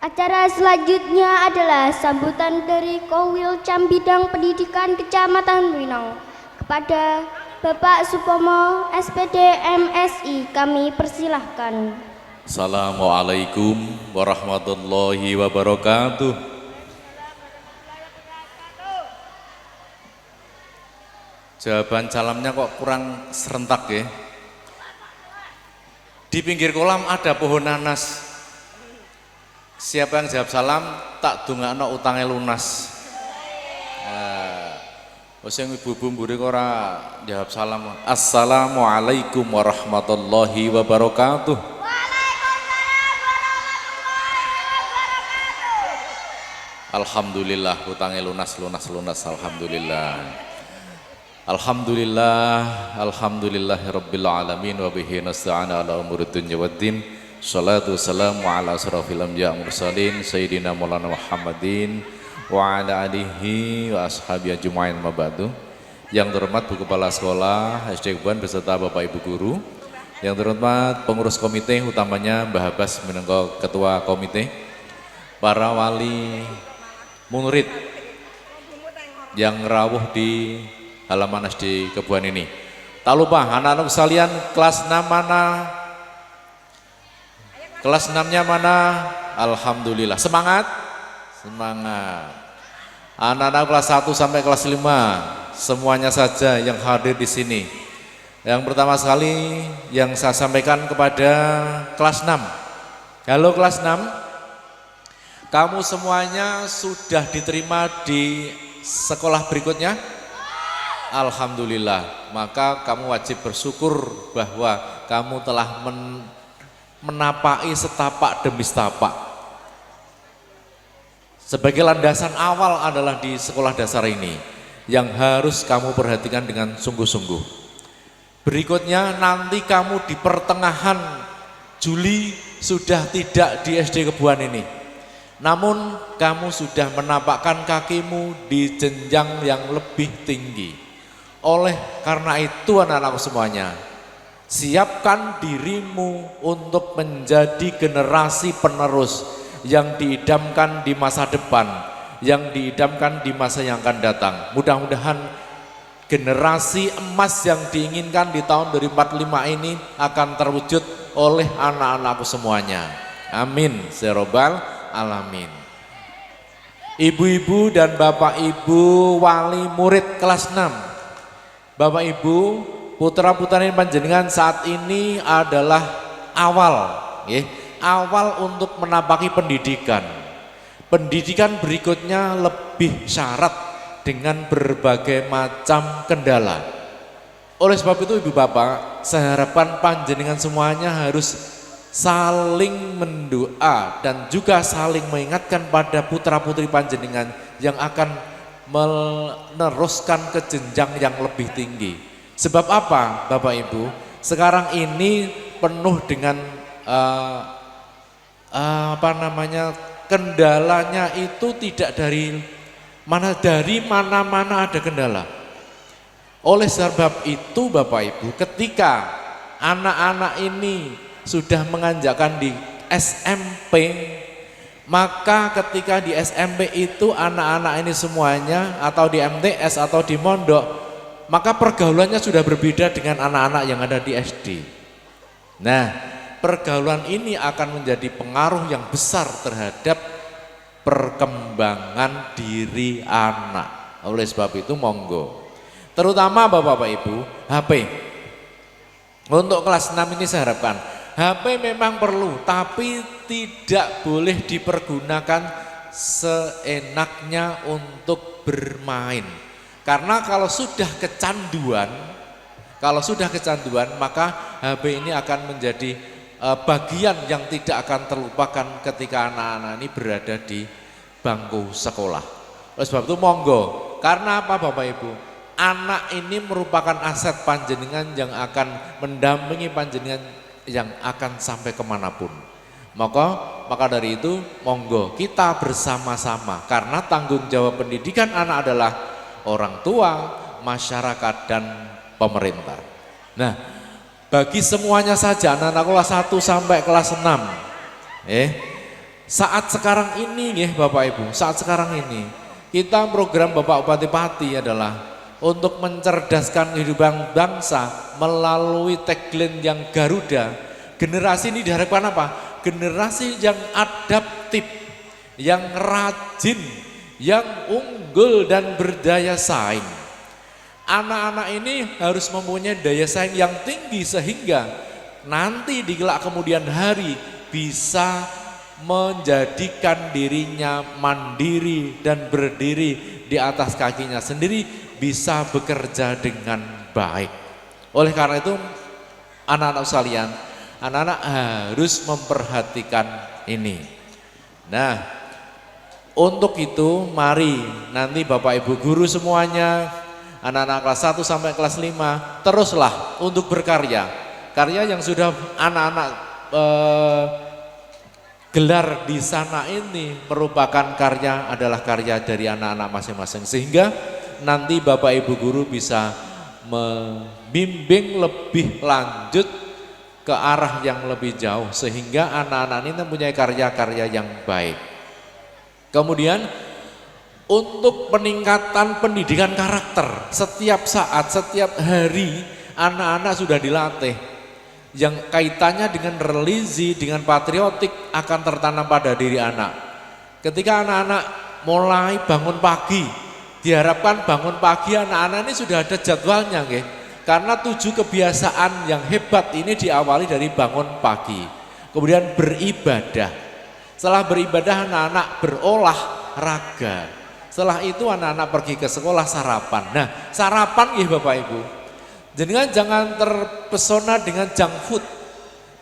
Acara selanjutnya adalah sambutan dari Kowil Cambidang Pendidikan Kecamatan Winong kepada Bapak Supomo SPD MSI. Kami persilahkan. Assalamualaikum warahmatullahi wabarakatuh. Jawaban salamnya kok kurang serentak ya. Di pinggir kolam ada pohon nanas. Siapa yang jawab salam tak dungakno utangnya lunas. Sing ibu-ibu mburi kok ora jawab salam. Assalamualaikum warahmatullahi wabarakatuh. Alhamdulillah utangnya lunas alhamdulillah. Alhamdulillahirabbil alamin wa bihi nasta'inu ala umuri dunya waddin. Shalatu wassalamu ala asrofil anbiya mursalin sayyidina Maulana Muhammadin wa ala alihi wa ashabi ajma'in mabadu. Yang terhormat Bu Kepala Sekolah SD Kebuan beserta Bapak Ibu Guru. Yang terhormat pengurus komite utamanya Mbah Abbas minangka ketua komite. Para wali murid yang rawuh di halaman SD Kebuan ini. Tak lupa anak-anak sekalian kelas 6 mana? Kelas 6-nya mana? Alhamdulillah. Semangat? Semangat. Anak-anak kelas 1 sampai kelas 5 semuanya saja yang hadir di sini. Yang pertama sekali yang saya sampaikan kepada kelas 6. Halo kelas 6. Kamu semuanya sudah diterima di sekolah berikutnya? Alhamdulillah. Maka kamu wajib bersyukur bahwa kamu telah menapai setapak demi setapak. Sebagai landasan awal adalah di sekolah dasar ini yang harus kamu perhatikan dengan sungguh-sungguh. Berikutnya nanti kamu di pertengahan Juli sudah tidak di SD Kebuan ini. Namun kamu sudah menapakkan kakimu di jenjang yang lebih tinggi. Oleh karena itu anak-anakku semuanya, siapkan dirimu untuk menjadi generasi penerus yang diidamkan di masa depan, yang diidamkan di masa yang akan datang. Mudah-mudahan generasi emas yang diinginkan di tahun 2045 ini akan terwujud oleh anak-anakku semuanya. Amin. Serobal alamin. Ibu-ibu dan bapak ibu wali murid kelas 6. Bapak ibu, putra-putri panjenengan saat ini adalah awal, awal untuk menapaki pendidikan. Pendidikan berikutnya lebih syarat dengan berbagai macam kendala. Oleh sebab itu ibu bapak, saya harapkan panjenengan semuanya harus saling mendoa dan juga saling mengingatkan pada putra-putri panjenengan yang akan meneruskan ke jenjang yang lebih tinggi. Sebab apa Bapak Ibu? Sekarang ini penuh dengan kendalanya itu tidak dari mana-mana ada kendala. Oleh sebab itu Bapak Ibu, ketika anak-anak ini sudah menganjakkan di SMP, maka ketika di SMP itu anak-anak ini semuanya atau di MTS atau di mondok, maka pergaulannya sudah berbeda dengan anak-anak yang ada di SD. Nah, pergaulan ini akan menjadi pengaruh yang besar terhadap perkembangan diri anak. Oleh sebab itu monggo, terutama Bapak-bapak Ibu, HP. Untuk kelas 6 ini saya harapkan HP memang perlu, tapi tidak boleh dipergunakan seenaknya untuk bermain. Karena kalau sudah kecanduan, maka HP ini akan menjadi bagian yang tidak akan terlupakan ketika anak-anak ini berada di bangku sekolah. Oleh sebab itu monggo, karena apa Bapak Ibu? Anak ini merupakan aset panjenengan yang akan mendampingi panjenengan yang akan sampai kemanapun. Maka dari itu monggo kita bersama-sama, karena tanggung jawab pendidikan anak adalah orang tua, masyarakat dan pemerintah. Nah, bagi semuanya saja anak-anak kelas 1 sampai kelas 6 Saat sekarang ini nggih Bapak Ibu, saat sekarang ini kita program Bapak Bupati Pati adalah untuk mencerdaskan kehidupan bangsa melalui tagline yang Garuda. Generasi ini diharapkan apa? Generasi yang adaptif, yang rajin, yang unggul dan berdaya saing. Anak-anak ini harus mempunyai daya saing yang tinggi sehingga nanti di kelak kemudian hari bisa menjadikan dirinya mandiri dan berdiri di atas kakinya sendiri, bisa bekerja dengan baik. Oleh karena itu anak-anak sekalian, anak-anak harus memperhatikan ini. Nah, untuk itu mari nanti Bapak Ibu guru semuanya, anak-anak kelas 1 sampai kelas 5 teruslah untuk berkarya. Karya yang sudah anak-anak gelar di sana ini merupakan karya, adalah karya dari anak-anak masing-masing, sehingga nanti Bapak Ibu guru bisa membimbing lebih lanjut ke arah yang lebih jauh sehingga anak-anak ini mempunyai karya-karya yang baik. Kemudian untuk peningkatan pendidikan karakter, setiap saat, setiap hari anak-anak sudah dilatih. Yang kaitannya dengan religi, dengan patriotik akan tertanam pada diri anak. Ketika anak-anak mulai bangun pagi, diharapkan bangun pagi anak-anak ini sudah ada jadwalnya, nggih. Karena 7 kebiasaan yang hebat ini diawali dari bangun pagi. Kemudian beribadah. Setelah beribadah anak-anak berolahraga. Setelah itu anak-anak pergi ke sekolah sarapan. Nah, sarapan nggih Bapak Ibu. Jangan terpesona dengan junk food,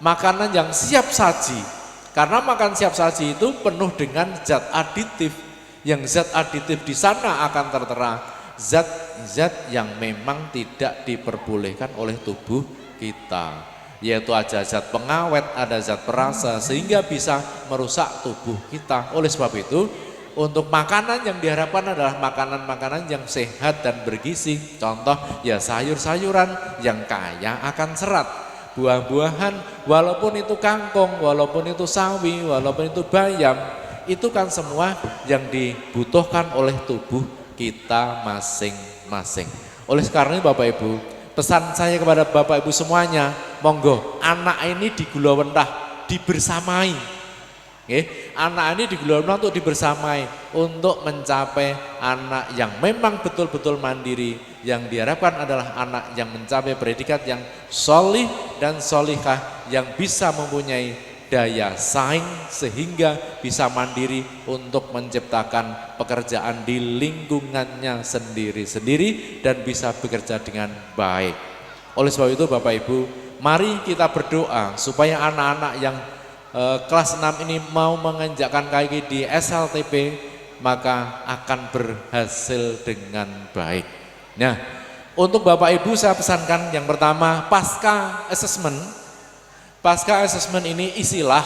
makanan yang siap saji. Karena makan siap saji itu penuh dengan zat aditif. Yang zat aditif di sana akan tertera zat-zat yang memang tidak diperbolehkan oleh tubuh kita. Yaitu ada zat pengawet, ada zat perasa, sehingga bisa merusak tubuh kita. Oleh sebab itu, untuk makanan yang diharapkan adalah makanan-makanan yang sehat dan bergizi. Contoh ya sayur-sayuran yang kaya akan serat. Buah-buahan, walaupun itu kangkung, walaupun itu sawi, walaupun itu bayam, itu kan semua yang dibutuhkan oleh tubuh kita masing-masing. Oleh karena itu Bapak Ibu, pesan saya kepada Bapak Ibu semuanya, monggo anak ini digulawentah, dibersamai. Anak ini digulawentah untuk dibersamai, untuk mencapai anak yang memang betul-betul mandiri. Yang diharapkan adalah anak yang mencapai predikat yang solih dan solihah, yang bisa mempunyai daya saing sehingga bisa mandiri untuk menciptakan pekerjaan di lingkungannya sendiri-sendiri dan bisa bekerja dengan baik. Oleh sebab itu Bapak Ibu, mari kita berdoa supaya anak-anak yang kelas 6 ini mau menginjakkan kaki di SLTP, maka akan berhasil dengan baik. Nah, untuk Bapak Ibu saya pesankan yang pertama, pasca assessment ini isilah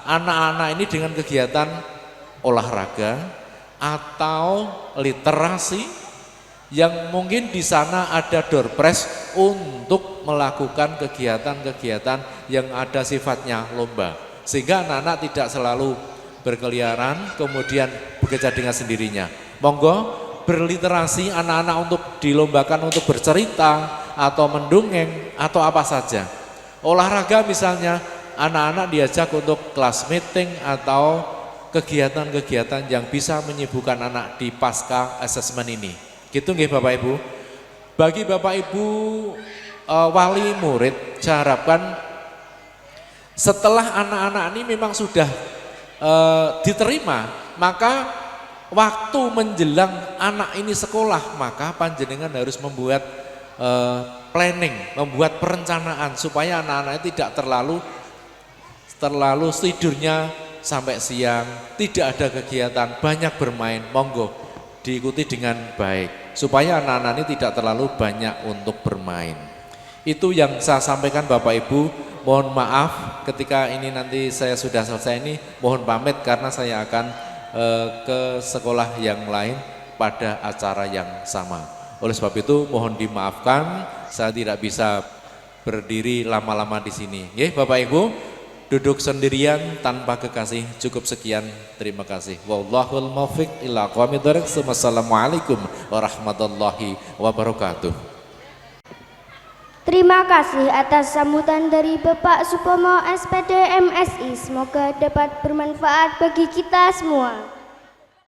anak-anak ini dengan kegiatan olahraga atau literasi yang mungkin di sana ada door prize untuk melakukan kegiatan-kegiatan yang ada sifatnya lomba. Sehingga anak-anak tidak selalu berkeliaran kemudian bekerja dengan sendirinya. Monggo berliterasi anak-anak untuk dilombakan untuk bercerita atau mendongeng atau apa saja. Olahraga misalnya anak-anak diajak untuk kelas meeting atau kegiatan-kegiatan yang bisa menyibukkan anak di pasca assessment ini. Gitu nggih Bapak Ibu. Bagi Bapak Ibu wali murid, saya harapkan setelah anak-anak ini memang sudah diterima, maka waktu menjelang anak ini sekolah, maka panjenengan harus membuat planning, membuat perencanaan supaya anak-anak tidak terlalu tidurnya sampai siang, tidak ada kegiatan, banyak bermain. Monggo diikuti dengan baik supaya anak-anak ini tidak terlalu banyak untuk bermain. Itu yang saya sampaikan Bapak Ibu. Mohon maaf ketika ini nanti saya sudah selesai ini, mohon pamit karena saya akan ke sekolah yang lain pada acara yang sama. Oleh sebab itu mohon dimaafkan, saya tidak bisa berdiri lama-lama di sini. Bapak Ibu, duduk sendirian tanpa kekasih. Cukup sekian, terima kasih. Wallahul muwaffiq ila aqwamit thoriq. Wassalamualaikum warahmatullahi wabarakatuh. Terima kasih atas sambutan dari Bapak Supomo SPD MSI. Semoga dapat bermanfaat bagi kita semua.